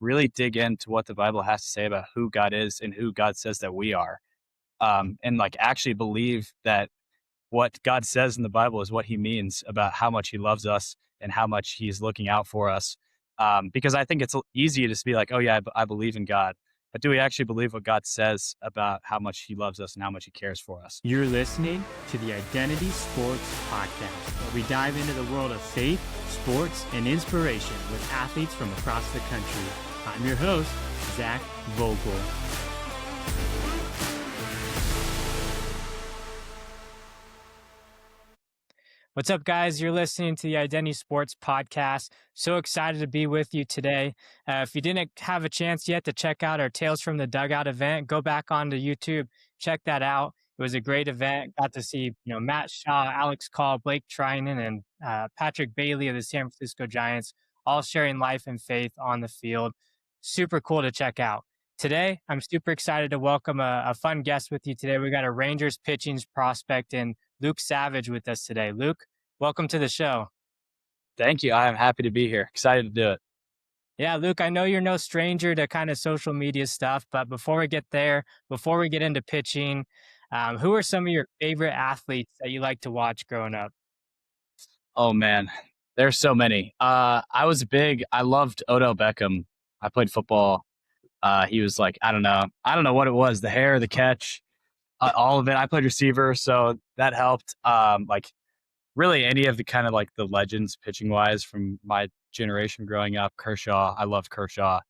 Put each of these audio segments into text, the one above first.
really dig into what the Bible has to say about who God is and who God says that we are. And like actually believe that what God says in the Bible is what he means about how much he loves us and how much he's looking out for us. Because I think it's easy to just be like, oh, yeah, I believe in God. But do we actually believe what God says about how much he loves us and how much he cares for us? You're listening to the Identity Sports Podcast, where we dive into the world of faith, sports, and inspiration with athletes from across the country. I'm your host, Zach Vogel. What's up, guys? You're listening to the Identity Sports Podcast. So excited to be with you today. If you didn't have a chance yet to check out our Tales from the Dugout event, go back onto YouTube, check that out. It was a great event. Got to see, Matt Shaw, Alex Call, Blake Trinan, and Patrick Bailey of the San Francisco Giants, all sharing life and faith on the field. Super cool to check out. Today, I'm super excited to welcome a fun guest with you today. We got a Rangers pitching prospect in Luke Savage with us today. Luke, welcome to the show. Thank you. I am happy to be here. Excited to do it. Yeah, Luke, I know you're no stranger to kind of social media stuff, but before we get there, before we get into pitching, who are some of your favorite athletes that you like to watch growing up? Oh, man. There's so many. I loved Odell Beckham. I played football. He was like, I don't know what it was, the hair, the catch, all of it. I played receiver, so that helped. Like really any of the kind of like the legends pitching wise from my generation growing up. Kershaw, I loved Kershaw.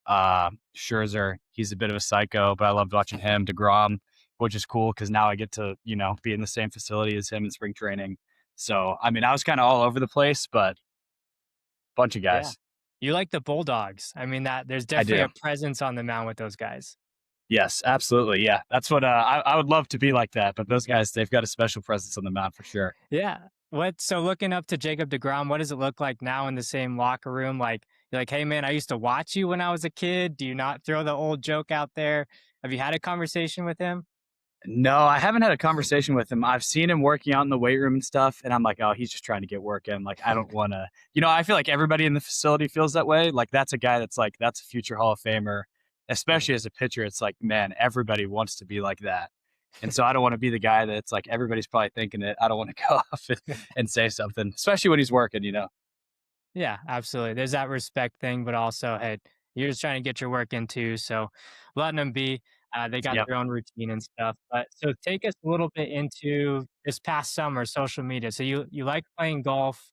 Scherzer, he's a bit of a psycho, but I loved watching him. DeGrom, which is cool because now I get to, be in the same facility as him in spring training. So, I mean, I was kind of all over the place, but bunch of Yeah. guys. You like the Bulldogs. I mean, that there's I definitely do. a presence on the mound with those guys. Yes, absolutely. Yeah. That's what I would love to be like that. But those guys, they've got a special presence on the mound for sure. Yeah. So looking up to Jacob deGrom, what does it look like now in the same locker room? Like, you're like, hey man, I used to watch you when I was a kid. Do you not throw the old joke out there? Have you had a conversation with him? No, I haven't had a conversation with him. I've seen him working out in the weight room and stuff, and I'm like, oh, he's just trying to get work in. Like, I don't want to, I feel like everybody in the facility feels that way. Like, that's a guy that's like, that's a future Hall of Famer, especially as a pitcher. It's like, man, everybody wants to be like that. And so I don't want to be the guy that's like, everybody's probably thinking it. I don't want to go off and say something, especially when he's working. Yeah, absolutely. There's that respect thing, but also, hey, you're just trying to get your work in too. So letting them be. They got Yep. their own routine and stuff. But so take us a little bit into this past summer, social media. So you like playing golf.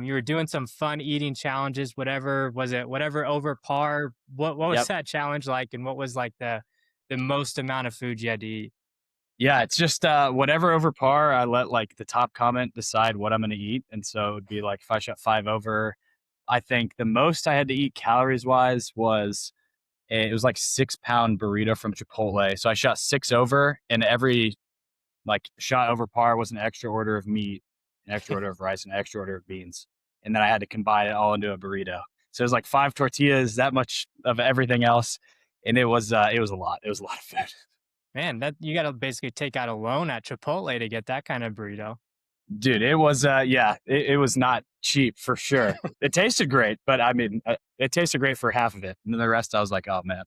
You were doing some fun eating challenges, whatever was it, whatever over par. What was Yep. that challenge like, and what was like the most amount of food you had to eat? Yeah, it's just whatever over par. I let like the top comment decide what I'm going to eat. And so it would be like if I shot 5 over, I think the most I had to eat calories wise was it was like 6 pound burrito from Chipotle. So I shot 6 over, and every like shot over par was an extra order of meat, an extra order of rice, an extra order of beans. And then I had to combine it all into a burrito. So it was like 5 tortillas, that much of everything else. And it was a lot. It was a lot of food. Man, that you got to basically take out a loan at Chipotle to get that kind of burrito. Dude, it was it was not cheap for sure. It tasted great, but I mean, it tasted great for half of it, and then the rest I was like, oh man.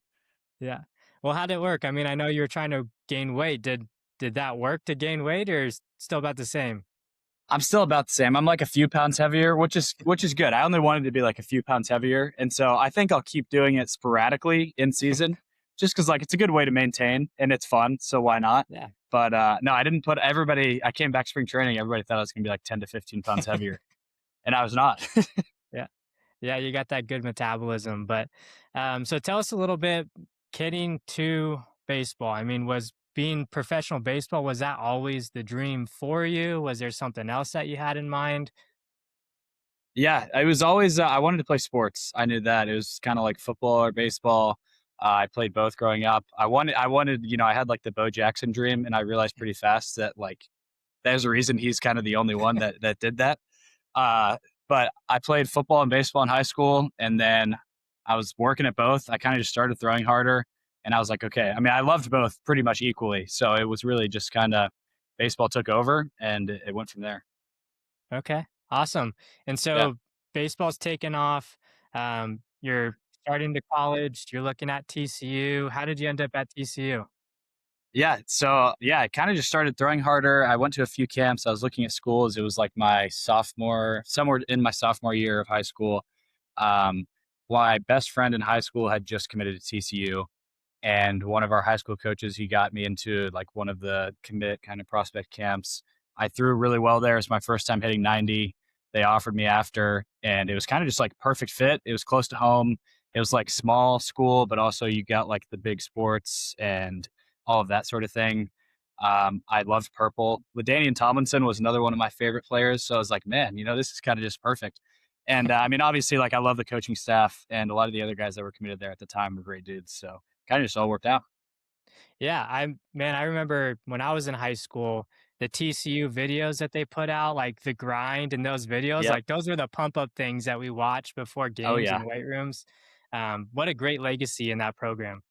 Yeah. Well, how'd it work? I mean, I know you were trying to gain weight. Did that work to gain weight, or is still about the same? I'm still about the same. I'm like a few pounds heavier, which is good. I only wanted to be like a few pounds heavier, and so I think I'll keep doing it sporadically in season, just because like it's a good way to maintain and it's fun. So why not? Yeah. But no, I didn't put everybody. I came back spring training. Everybody thought I was gonna be like 10 to 15 pounds heavier, and I was not. Yeah. Yeah, you got that good metabolism. But so tell us a little bit getting to baseball. I mean, was being professional baseball, was that always the dream for you? Was there something else that you had in mind? Yeah, it was always I wanted to play sports. I knew that it was kind of like football or baseball. I played both growing up. I wanted, I had like the Bo Jackson dream, and I realized pretty fast that like there's a reason he's kind of the only one that did that. Uh, but I played football and baseball in high school, and then I was working at both. I kind of just started throwing harder, and I was like, okay. I mean, I loved both pretty much equally, so it was really just kind of baseball took over, and it went from there. Okay, awesome. And Yeah. so baseball's taken off. You're starting to college, you're looking at TCU. How did you end up at TCU? Yeah. So yeah, I kind of just started throwing harder. I went to a few camps. I was looking at schools. It was like my sophomore, somewhere in my sophomore year of high school. Um, my best friend in high school had just committed to TCU, and one of our high school coaches, he got me into like one of the commit kind of prospect camps. I threw really well there. It's my first time hitting 90. They offered me after, and it was kind of just like perfect fit. It was close to home. It was like small school, but also you got like the big sports and all of that sort of thing. I loved purple. LaDainian Tomlinson was another one of my favorite players. So I was like, man, this is kind of just perfect. And I mean, obviously, like I love the coaching staff, and a lot of the other guys that were committed there at the time were great dudes. So kind of just all worked out. Yeah, I remember when I was in high school, the TCU videos that they put out, like the grind and those videos, Yep. like those were the pump up things that we watched before Oh games yeah. in weight rooms. What a great legacy in that program.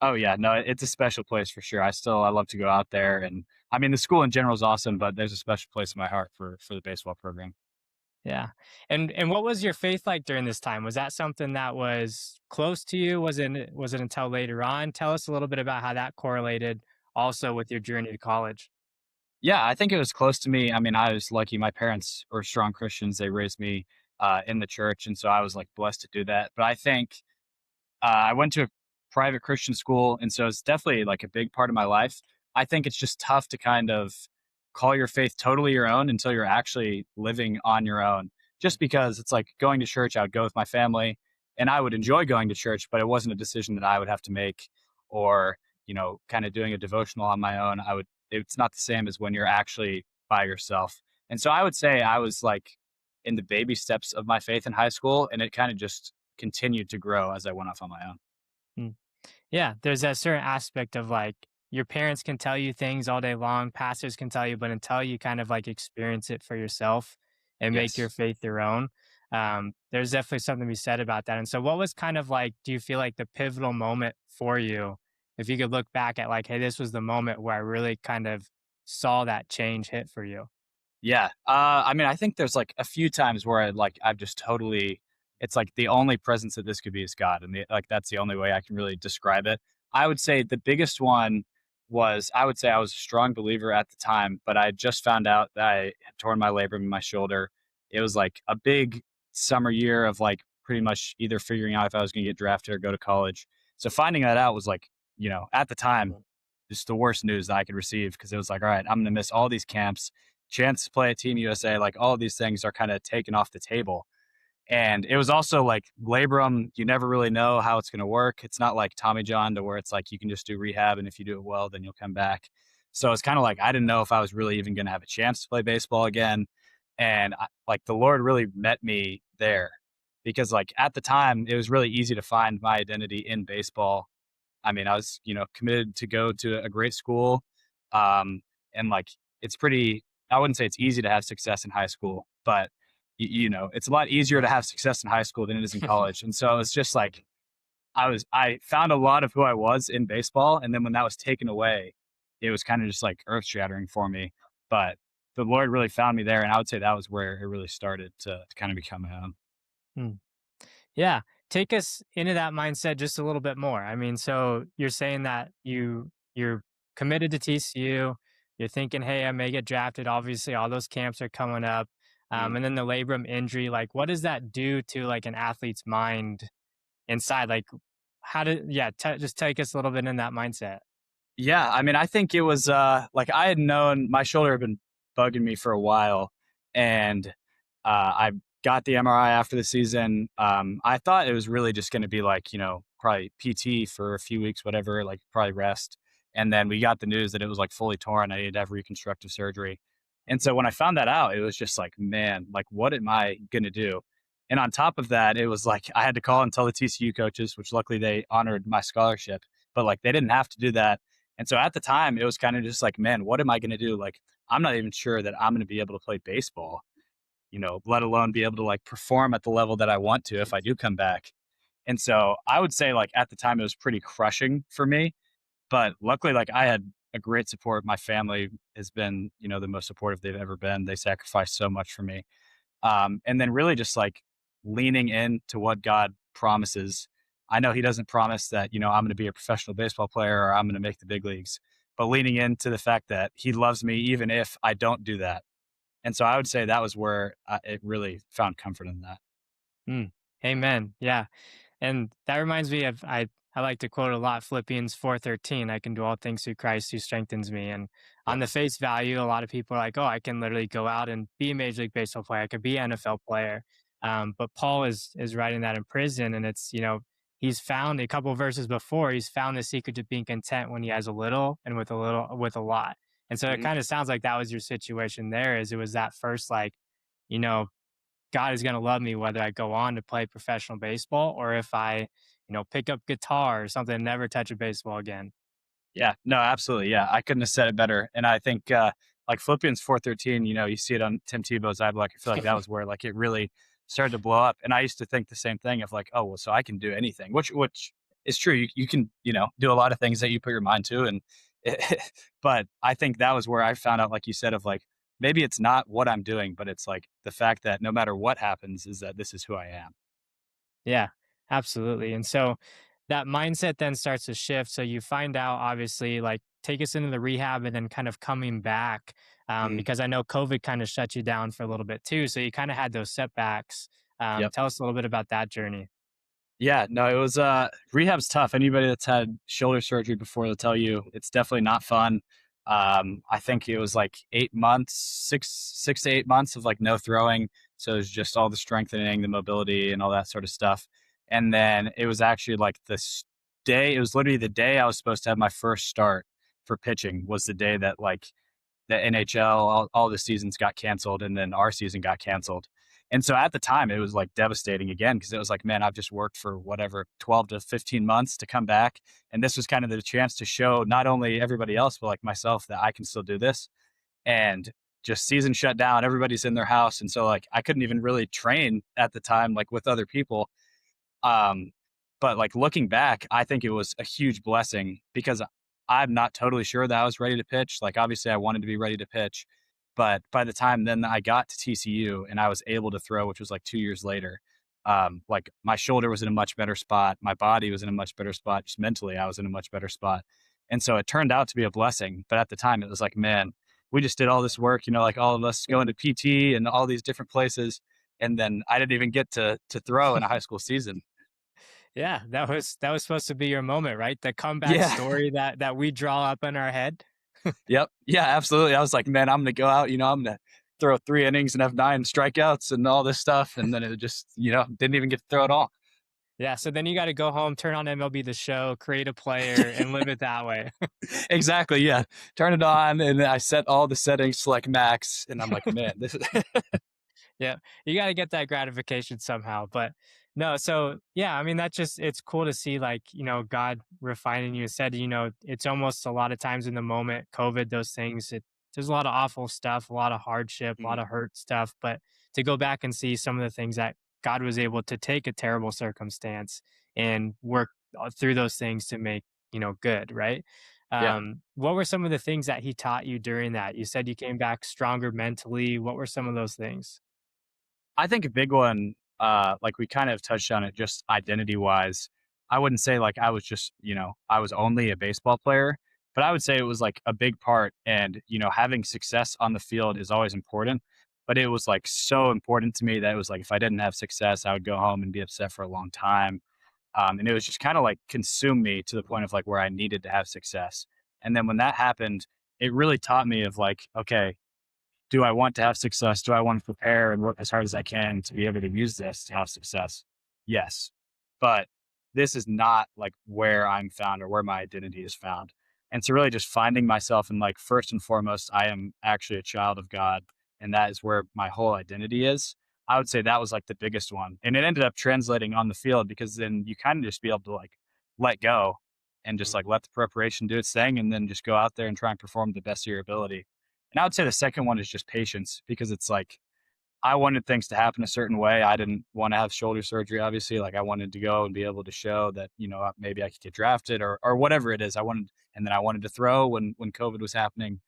Oh yeah. No, it's a special place for sure. I love to go out there, and I mean the school in general is awesome, but there's a special place in my heart for the baseball program. Yeah. And what was your faith like during this time? Was that something that was close to you? Was it until later on? Tell us a little bit about how that correlated also with your journey to college. Yeah, I think it was close to me. I mean, I was lucky. My parents were strong Christians. They raised me in the church, and so I was like blessed to do that. But I think I went to a private Christian school, and so it's definitely like a big part of my life. I think it's just tough to kind of call your faith totally your own until you're actually living on your own. Just because it's like going to church, I would go with my family, and I would enjoy going to church, but it wasn't a decision that I would have to make, or kind of doing a devotional on my own. It's not the same as when you're actually by yourself. And so I would say I was like in the baby steps of my faith in high school, and it kind of just continued to grow as I went off on my own. Mm. Yeah, there's a certain aspect of like your parents can tell you things all day long, pastors can tell you, but until you kind of like experience it for yourself and make your Yes. faith your own, there's definitely something to be said about that. And so, what was kind of like, do you feel like the pivotal moment for you? If you could look back at like, hey, this was the moment where I really kind of saw that change hit for you. Yeah. I mean, I think there's like a few times where I've just totally, it's like the only presence that this could be is God. And like, that's the only way I can really describe it. I would say the biggest one was, I would say I was a strong believer at the time, but I just found out that I had torn my labrum in my shoulder. It was like a big summer year of like pretty much either figuring out if I was going to get drafted or go to college. So finding that out was like, at the time, just the worst news that I could receive, because it was like, all right, I'm going to miss all these camps, chance to play at Team USA, like all of these things are kind of taken off the table. And it was also like labrum, you never really know how it's going to work. It's not like Tommy John to where it's like you can just do rehab, and if you do it well, then you'll come back. So it's kind of like I didn't know if I was really even going to have a chance to play baseball again. And like the Lord really met me there, because like at the time it was really easy to find my identity in baseball. I mean, I was, committed to go to a great school. And like, it's pretty, I wouldn't say it's easy to have success in high school, but it's a lot easier to have success in high school than it is in college. And so it's just like, I found a lot of who I was in baseball. And then when that was taken away, it was kind of just like earth shattering for me. But the Lord really found me there. And I would say that was where it really started to kind of become my own. Hmm. Yeah. Take us into that mindset just a little bit more. I mean, so you're saying that you're committed to TCU. You're thinking, hey, I may get drafted. Obviously, all those camps are coming up. Mm. And then the labrum injury, like what does that do to like an athlete's mind inside? Like just take us a little bit in that mindset. Yeah, I mean, I think it was like I had known my shoulder had been bugging me for a while, and I got the MRI after the season. I thought it was really just going to be like probably PT for a few weeks, whatever, like probably rest. And then we got the news that it was like fully torn. I needed to have reconstructive surgery. And so when I found that out, it was just like, man, like what am I going to do? And on top of that, it was like I had to call and tell the TCU coaches, which luckily they honored my scholarship, but like they didn't have to do that. And so at the time, it was kind of just like, man, what am I going to do? Like, I'm not even sure that I'm going to be able to play baseball, let alone be able to like perform at the level that I want to if I do come back. And so I would say like at the time, it was pretty crushing for me. But luckily, like I had a great support. My family has been, the most supportive they've ever been. They sacrificed so much for me. And then really just like leaning into what God promises. I know he doesn't promise that, I'm going to be a professional baseball player or I'm going to make the big leagues, but leaning into the fact that he loves me even if I don't do that. And so I would say that was where it really found comfort in that. Mm. Amen. Yeah. And that reminds me of I like to quote a lot Philippians 4:13, I can do all things through Christ who strengthens me. And on the face value, a lot of people are like, oh, I can literally go out and be a Major League Baseball player. I could be an NFL player. But Paul is writing that in prison, and it's, he's found a couple of verses before, he's found the secret to being content when he has a little and with a lot. And so it Mhm. kind of sounds like that was your situation there, is it was that first like, you know, God is going to love me whether I go on to play professional baseball or if I, pick up guitar or something and never touch a baseball again. Yeah, no, absolutely. Yeah, I couldn't have said it better. And I think like Philippians 4:13, you see it on Tim Tebow's I feel like that was where like it really started to blow up. And I used to think the same thing of like, oh, well, so I can do anything, which is true. You can, do a lot of things that you put your mind to. And but I think that was where I found out, like you said, of like maybe it's not what I'm doing, but it's like the fact that no matter what happens, is that this is who I am. Yeah, absolutely. And so that mindset then starts to shift. So you find out, obviously, like take us into the rehab and then kind of coming back, Mm, because I know COVID kind of shut you down for a little bit too. So you kind of had those setbacks. yep. Tell us a little bit about that journey. Yeah, no, it was rehab's tough. Anybody that's had shoulder surgery before, they'll tell you it's definitely not fun. I think it was like 8 months, 6 to 8 months of like no throwing. So it was just all the strengthening, the mobility, and all that sort of stuff. And then it was actually like this day, it was literally the day I was supposed to have my first start for pitching, was the day that like the NHL, all the seasons got canceled, and then our season got canceled. And so at the time, it was like devastating again, because it was like, man, I've just worked for whatever 12 to 15 months to come back. And this was kind of the chance to show not only everybody else, but like myself, that I can still do this. And just season shut down, everybody's in their house. And so like I couldn't even really train at the time, like with other people. Um, but like looking back, I think it was a huge blessing because I'm not totally sure that I was ready to pitch. Like obviously I wanted to be ready to pitch, but by the time then I got to TCU and I was able to throw, which was like 2 years later, like my shoulder was in a much better spot. My body was in a much better spot. Just mentally, I was in a much better spot. And so it turned out to be a blessing. But at the time it was like, man, we just did all this work, like all of us going to PT and all these different places. And then I didn't even get to throw in a high school season. Yeah, that was supposed to be your moment, right? The comeback Yeah. story that we draw up in our head. Yep. Yeah, absolutely. I was like, man, I'm going to go out, I'm going to throw 3 innings and have 9 strikeouts and all this stuff. And then it just, didn't even get to throw it all. Yeah, so then you got to go home, turn on MLB The Show, create a player, and live it that way. Exactly. Yeah. Turn it on. And then I set all the settings to like max. And I'm like, man, this is. Yeah, you got to get that gratification somehow. But no, so yeah, I mean, it's cool to see, like, God refining you. Said, it's almost a lot of times in the moment, COVID, those things, there's a lot of awful stuff, a lot of hardship, a lot Mhm. of hurt stuff. But to go back and see some of the things that God was able to take a terrible circumstance and work through those things to make, good, right? Yeah. What were some of the things that he taught you during that? You said you came back stronger mentally. What were some of those things? I think a big one, like we kind of touched on it just identity wise. I wouldn't say like I was just, I was only a baseball player, but I would say it was like a big part. And, having success on the field is always important. But it was like so important to me that it was like if I didn't have success, I would go home and be upset for a long time. And it was just kind of like consumed me to the point of like where I needed to have success. And then when that happened, it really taught me of like, okay, do I want to have success? Do I want to prepare and work as hard as I can to be able to use this to have success? Yes. But this is not like where I'm found or where my identity is found. And so really just finding myself and like first and foremost, I am actually a child of God. And that is where my whole identity is. I would say that was like the biggest one. And it ended up translating on the field because then you kind of just be able to like let go and just like let the preparation do its thing and then just go out there and try and perform the best of your ability. And I would say the second one is just patience because it's like I wanted things to happen a certain way. I didn't want to have shoulder surgery, obviously. Like I wanted to go and be able to show that, maybe I could get drafted or whatever it is. And then I wanted to throw when COVID was happening.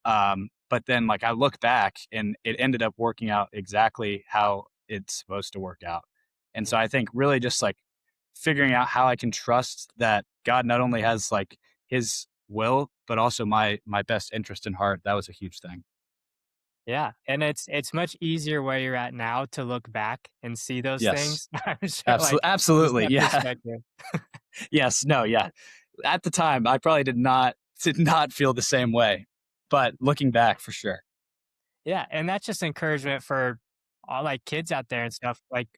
But then like I look back and it ended up working out exactly how it's supposed to work out. And so I think really just like figuring out how I can trust that God not only has like his will, but also my best interest in heart. That was a huge thing. Yeah, and it's much easier where you're at now to look back and see those Yes. things. I'm sure, like, just Absolutely. that Yeah. perspective. Yes. No. Yeah. At the time, I probably did not feel the same way, but looking back, for sure. Yeah, and that's just encouragement for all, like, kids out there and stuff, like,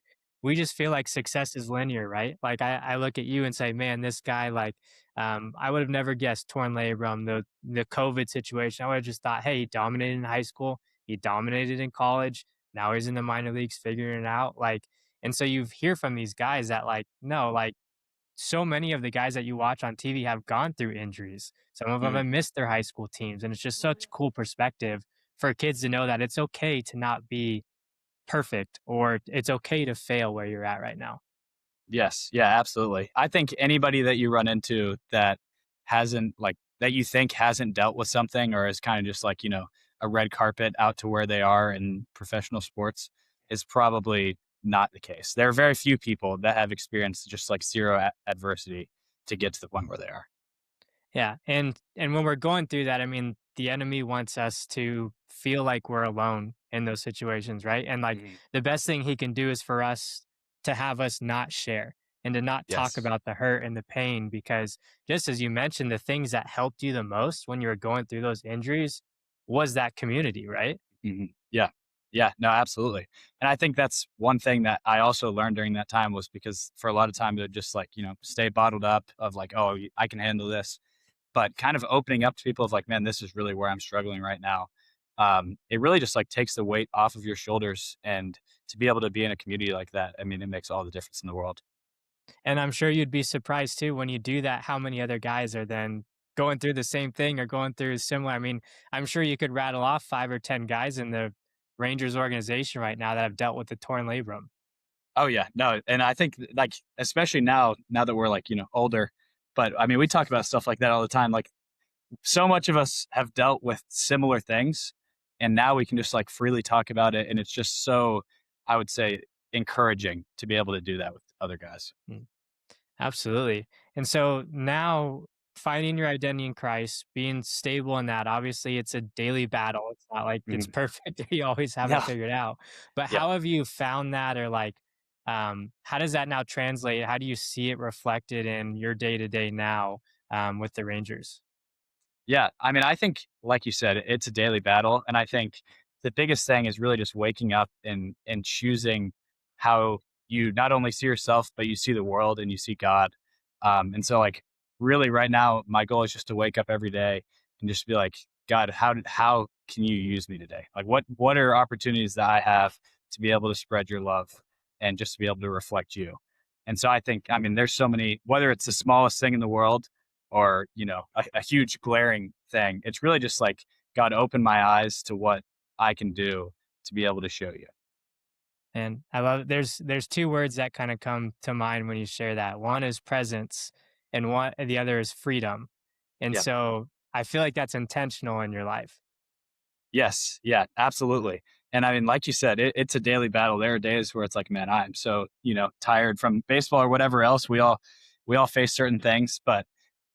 we just feel like success is linear, right? Like, I look at you and say, "Man, this guy, like, I would have never guessed torn labrum, the COVID situation." I would have just thought, "Hey, he dominated in high school, he dominated in college, now he's in the minor leagues figuring it out," like, and so you hear from these guys that, like, no, like, so many of the guys that you watch on TV have gone through injuries. Some of them Mhm. have missed their high school teams, and it's just such cool perspective for kids to know that it's okay to not be perfect or it's okay to fail where you're at right now. Yes. Yeah, absolutely. I think anybody that you run into that hasn't like that you think hasn't dealt with something or is kind of just like, a red carpet out to where they are in professional sports is probably not the case. There are very few people that have experienced just like zero adversity to get to the point where they are. Yeah, and when we're going through that, I mean, the enemy wants us to feel like we're alone in those situations, right? And like Mhm. the best thing he can do is for us to have us not share and to not talk Yes. about the hurt and the pain because just as you mentioned, the things that helped you the most when you were going through those injuries was that community, right? Yeah. Yeah. No, absolutely. And I think that's one thing that I also learned during that time was because for a lot of time, it just like, stay bottled up of like, oh, I can handle this. But kind of opening up to people of like, man, this is really where I'm struggling right now. It really just like takes the weight off of your shoulders. And to be able to be in a community like that, I mean, it makes all the difference in the world. And I'm sure you'd be surprised too when you do that, how many other guys are then going through the same thing or going through similar. I mean, I'm sure you could rattle off 5 or 10 guys in the Rangers organization right now that have dealt with the torn labrum. Oh yeah, no, and I think like especially now that we're like older, but I mean we talk about stuff like that all the time. Like so much of us have dealt with similar things and now we can just like freely talk about it and it's just so I would say encouraging to be able to do that with other guys. Mm, absolutely. And so now finding your identity in Christ, being stable in that, obviously it's a daily battle. It's not like it's Mhm. perfect. You always have it Yeah, figured out. But yeah, how have you found that or like how does that now translate? How do you see it reflected in your day to day now with the Rangers? yeah. I mean I think like you said it's a daily battle and I think the biggest thing is really just waking up and choosing how you not only see yourself but you see the world and you see God. And so like really right now my goal is just to wake up every day and just be like God, how can you use me today? Like what are opportunities that I have to be able to spread your love and just to be able to reflect you. And so I think I mean there's so many whether it's the smallest thing in the world or a huge glaring thing, it's really just like God opened my eyes to what I can do to be able to show you. And I love it. There's two words that kind of come to mind when you share that. One is presence, and the other is freedom. And Yeah. so I feel like that's intentional in your life. Yes. Yeah, absolutely. And I mean, like you said, it's a daily battle. There are days where it's like, man, I'm so, tired from baseball or whatever else. We all face certain things, but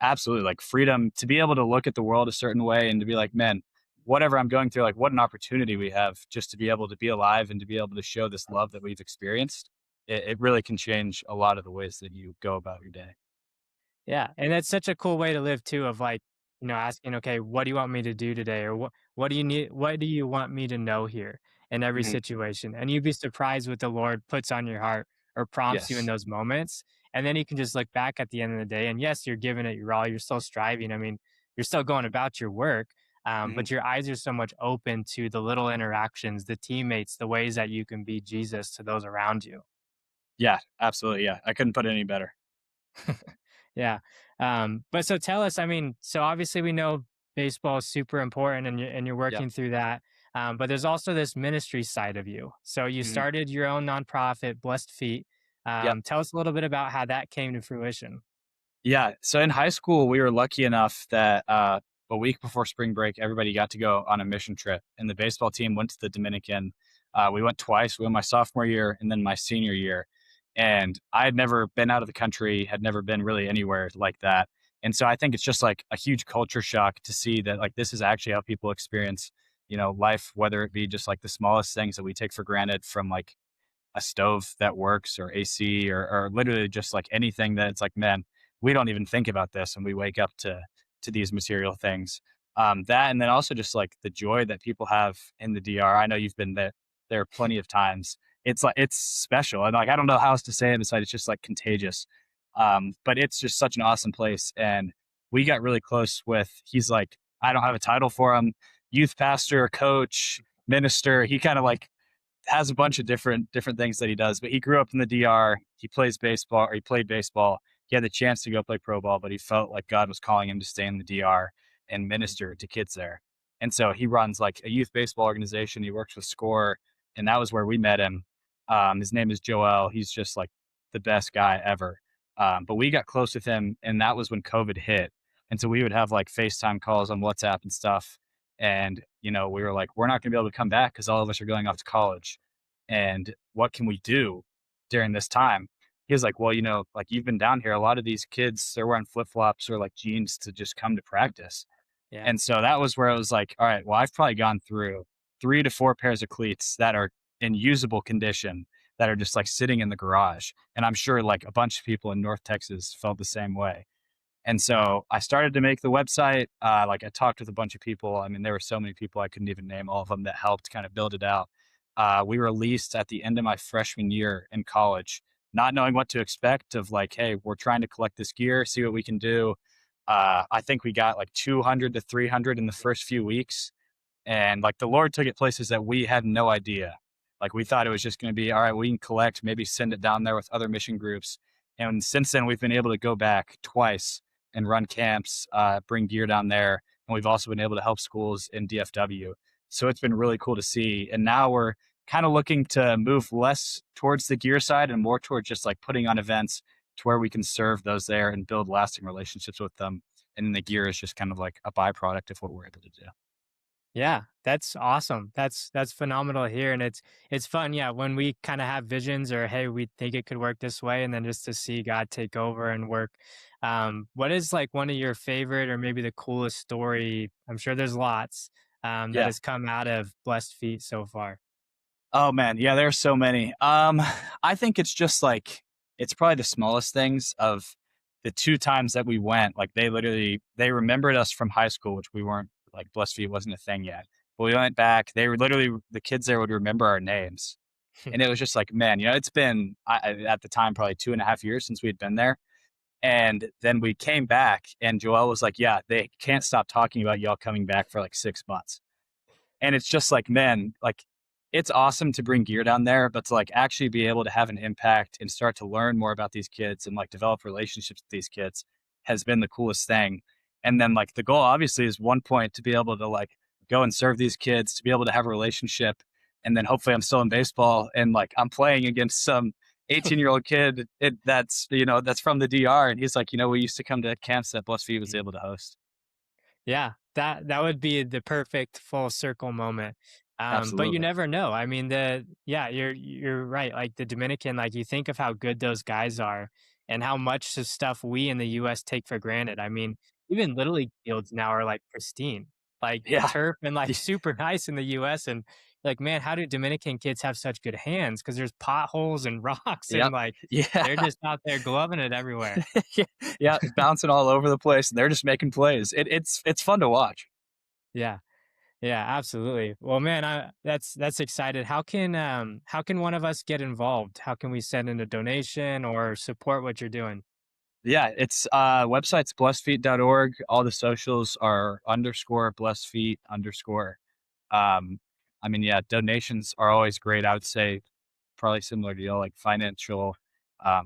absolutely like freedom to be able to look at the world a certain way and to be like, man, whatever I'm going through, like what an opportunity we have just to be able to be alive and to be able to show this love that we've experienced. It really can change a lot of the ways that you go about your day. Yeah, and that's such a cool way to live too of like, asking, "Okay, what do you want me to do today?" or what do you need what do you want me to know here in every Mhm. situation? And you'd be surprised what the Lord puts on your heart or prompts you in Yes. those moments. And then you can just look back at the end of the day and yes, you're giving it your all, you're still striving. I mean, you're still going about your work, Mhm. but your eyes are so much open to the little interactions, the teammates, the ways that you can be Jesus to those around you. Yeah, absolutely. Yeah. I couldn't put it any better. Yeah. But so tell us, I mean, so obviously we know baseball is super important and you're Yep. working through that. But there's also this ministry side of you. So you Mhm. started your own nonprofit, Blessed Feet. Yep. Tell us a little bit about how that came to fruition. Yeah. So in high school, we were lucky enough that a week before spring break, everybody got to go on a mission trip, and the baseball team went to the Dominican. We went twice. We went my sophomore year and then my senior year. And I had never been out of the country, had never been really anywhere like that. And so I think it's just like a huge culture shock to see that like this is actually how people experience, life, whether it be just like the smallest things that we take for granted, from like a stove that works, or AC, or literally just like anything that it's like, man, we don't even think about this and we wake up to these material things. That, and then also just like the joy that people have in the DR. I know you've been there plenty of times. It's like it's special, and like I don't know how else to say it besides it's just like contagious. But it's just such an awesome place, and we got really close with. He's like, I don't have a title for him, youth pastor, coach, minister. He kind of like has a bunch of different things that he does, but he grew up in the DR. He plays baseball, or he played baseball. He had the chance to go play pro ball, but he felt like God was calling him to stay in the DR and minister to kids there. And so he runs like a youth baseball organization. He works with SCORE, and that was where we met him. His name is Joel. He's just like the best guy ever. But we got close with him, and that was when COVID hit. And so we would have like FaceTime calls on WhatsApp and stuff. And, we were like, we're not going to be able to come back because all of us are going off to college. And what can we do during this time? He was like, well, like you've been down here. A lot of these kids, they're wearing flip flops or like jeans to just come to practice. Yeah. And so that was where I was like, all right, well, I've probably gone through 3 to 4 pairs of cleats that are in usable condition, that are just like sitting in the garage. And I'm sure like a bunch of people in North Texas felt the same way. And so I started to make the website. Like I talked with a bunch of people. I mean, there were so many people I couldn't even name all of them that helped kind of build it out. We released at the end of my freshman year in college, not knowing what to expect of like, hey, we're trying to collect this gear, see what we can do. I think we got like 200 to 300 in the first few weeks. And like the Lord took it places that we had no idea. Like we thought it was just going to be, all right, we can collect, maybe send it down there with other mission groups. And since then, we've been able to go back twice and run camps, bring gear down there. And we've also been able to help schools in DFW. So it's been really cool to see. And now we're kind of looking to move less towards the gear side and more towards just like putting on events to where we can serve those there and build lasting relationships with them. And then the gear is just kind of like a byproduct of what we're able to do. Yeah, that's awesome. That's phenomenal here, and it's fun. Yeah, when we kind of have visions, or hey, we think it could work this way, and then just to see God take over and work. What is like one of your favorite, or maybe the coolest story? I'm sure there's lots that Yeah. has come out of Blessed Feet so far. Oh man, yeah, there's so many. I think it's just like it's probably the smallest things of the 2 times that we went. Like they remembered us from high school, which we weren't like Blessed Feet wasn't a thing yet. But we went back. They were literally the kids there would remember our names, and it was just like, man, it's been at the time probably 2.5 years since we had been there. And then we came back, and Joel was like, "Yeah, they can't stop talking about y'all coming back for like 6 months." And it's just like, man, like it's awesome to bring gear down there, but to like actually be able to have an impact and start to learn more about these kids and like develop relationships with these kids has been the coolest thing. And then like the goal obviously is one point to be able to like go and serve these kids, to be able to have a relationship. And then hopefully I'm still in baseball and like I'm playing against some 18-year-old kid that's from the DR. And he's like, we used to come to camps that Blessed Feet was able to host. Yeah, that would be the perfect full circle moment. But you Absolutely. never know. I mean, you're right. Like the Dominican, like you think of how good those guys are and how much of stuff we in the US take for granted. I mean, even little league fields now are like pristine, like Yeah. turf and like super nice in the US. And like, man, how do Dominican kids have such good hands? Because there's potholes and rocks and Yep. like Yeah. they're just out there gloving it everywhere. Yeah, yeah, bouncing all over the place, and they're just making plays. It's fun to watch. Yeah. Yeah, absolutely. Well, man, that's excited. How can one of us get involved? How can we send in a donation or support what you're doing? Yeah, it's website's blessedfeet.org. All the socials are underscore blessedfeet underscore. Um, I mean, yeah, donations are always great. I would say probably similar to like financial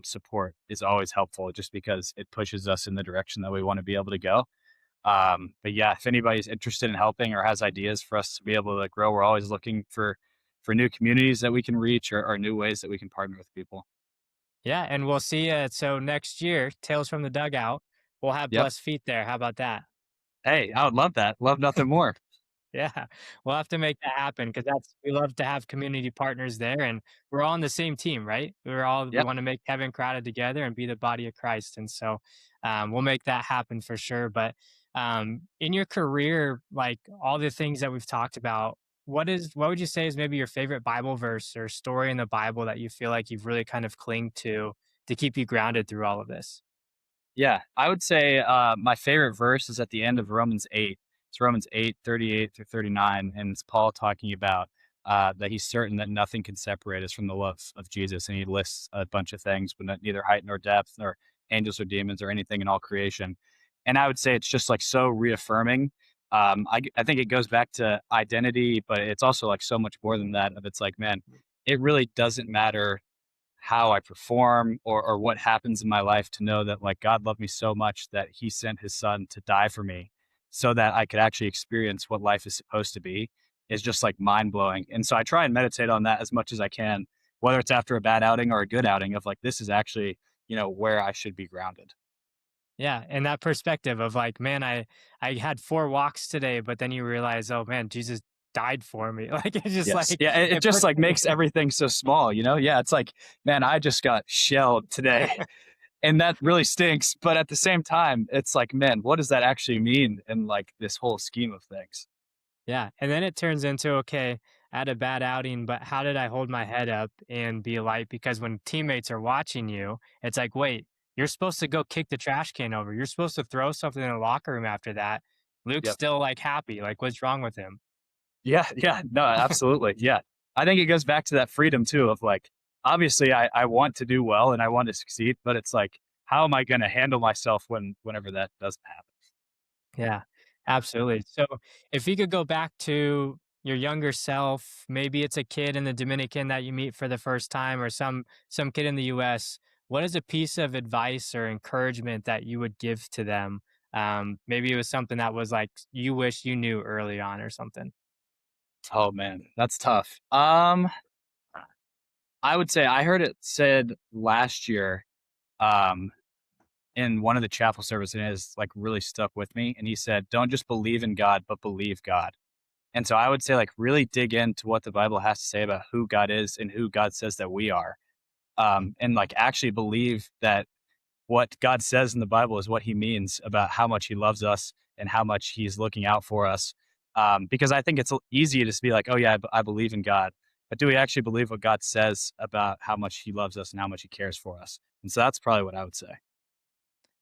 support is always helpful just because it pushes us in the direction that we want to be able to go. But yeah, if anybody's interested in helping or has ideas for us to be able to grow, we're always looking for new communities that we can reach, or new ways that we can partner with people. Yeah, and we'll see you. So next year, Tales from the Dugout, we'll have Yep. Blessed Feet there. How about that? Hey, I would love that. Love nothing more. Yeah, we'll have to make that happen because that's we love to have community partners there, and we're all on the same team, right? We Yep. want to make heaven crowded together and be the body of Christ, and so we'll make that happen for sure. But in your career, like all the things that we've talked about, what would you say is maybe your favorite Bible verse or story in the Bible that you feel like you've really kind of clinged to keep you grounded through all of this? Yeah, I would say my favorite verse is at the end of Romans 8. It's Romans 8:38 through 39, and it's Paul talking about that he's certain that nothing can separate us from the love of Jesus. And he lists a bunch of things, but neither height nor depth, nor angels or demons, or anything in all creation. And I would say it's just like so reaffirming. I think it goes back to identity, but it's also like so much more than that. Of it's like, man, it really doesn't matter how I perform or what happens in my life to know that like God loved me so much that he sent his son to die for me so that I could actually experience what life is supposed to be is just like mind blowing. And so I try and meditate on that as much as I can, whether it's after a bad outing or a good outing of like, this is actually, where I should be grounded. Yeah, and that perspective of like, man, I had 4 walks today, but then you realize, oh man, Jesus died for me. Like it's just Yes. like Yeah. It it just puts like makes everything so small, Yeah. It's like, man, I just got shelled today. And that really stinks. But at the same time, it's like, man, what does that actually mean in like this whole scheme of things? yeah, and then it turns into, okay, I had a bad outing, but how did I hold my head up and be a light? Because when teammates are watching you, it's like, wait, you're supposed to go kick the trash can over. You're supposed to throw something in the locker room after that. Luke's Yep. still like happy. Like, what's wrong with him? Yeah. Yeah. No, absolutely. Yeah. I think it goes back to that freedom too of like, obviously I want to do well and I want to succeed, but it's like, how am I going to handle myself whenever that doesn't happen? Yeah, absolutely. So if you could go back to your younger self, maybe it's a kid in the Dominican that you meet for the first time or some kid in the US, what is a piece of advice or encouragement that you would give to them? Maybe it was something that was like you wish you knew early on or something. Oh man, that's tough. I would say I heard it said last year, um, in one of the chapel services, and it has like really stuck with me. And he said, "Don't just believe in God, but believe God." And so I would say, like, really dig into what the Bible has to say about who God is and who God says that we are, and like actually believe that what God says in the Bible is what He means about how much He loves us and how much He's looking out for us. Because I think it's easy to just be like, "Oh yeah, I believe in God," but do we actually believe what God says about how much He loves us and how much He cares for us? And so that's probably what I would say.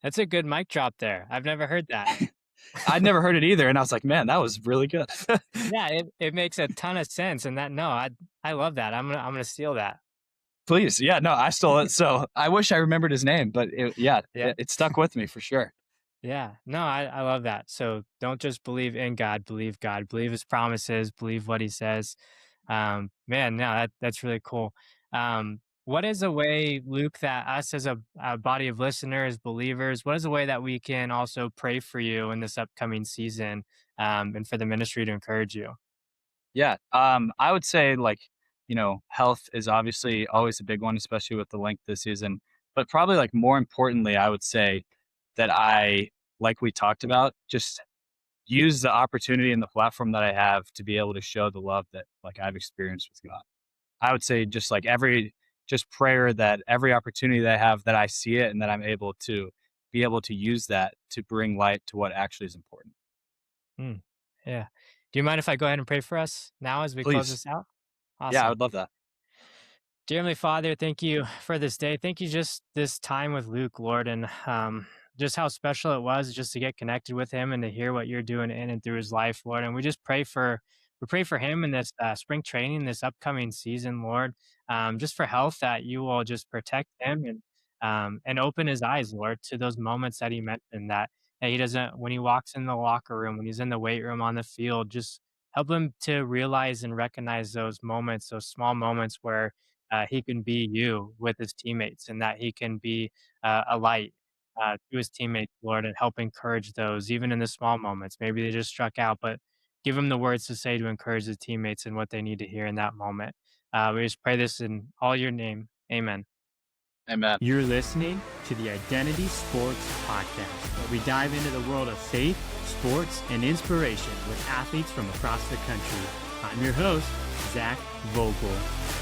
That's a good mic drop there. I've never heard that. I'd never heard it either, and I was like, "Man, that was really good." Yeah, it makes a ton of sense and that no, I love that. I'm gonna steal that. Please, yeah, no, I stole it. So I wish I remembered his name, but yeah, Yeah. it stuck with me for sure. Yeah. No, I love that. So don't just believe in God, believe his promises, believe what he says. Man, no, that's really cool. What is a way, Luke, that us as a body of listeners, believers, what is a way that we can also pray for you in this upcoming season and for the ministry to encourage you? Yeah, I would say like health is obviously always a big one, especially with the length this season. But probably like more importantly, I would say that I like we talked about just use the opportunity and the platform that I have to be able to show the love that like I've experienced with God. I would say just like every just prayer that every opportunity that I have that I see it and that I'm able to be able to use that to bring light to what actually is important. Mm, yeah. Do you mind if I go ahead and pray for us now as we close Please. this out? Yeah, I Awesome. would love that. Dear Heavenly Father, thank you for this day. Thank you just this time with Luke, Lord, and just how special it was just to get connected with him and to hear what you're doing in and through his life, Lord. And we pray for him in this spring training, this upcoming season, Lord. Just for health, that you will just protect him and open his eyes, Lord, to those moments that he mentioned that he doesn't when he walks in the locker room, when he's in the weight room on the field, just help him to realize and recognize those moments, those small moments where he can be you with his teammates and that he can be a light to his teammates, Lord, and help encourage those, even in the small moments. Maybe they just struck out, but give him the words to say to encourage his teammates and what they need to hear in that moment. We just pray this in all your name. Amen. Amen. You're listening to the Identity Sports Podcast, where we dive into the world of faith, sports, and inspiration with athletes from across the country. I'm your host, Zach Vogel.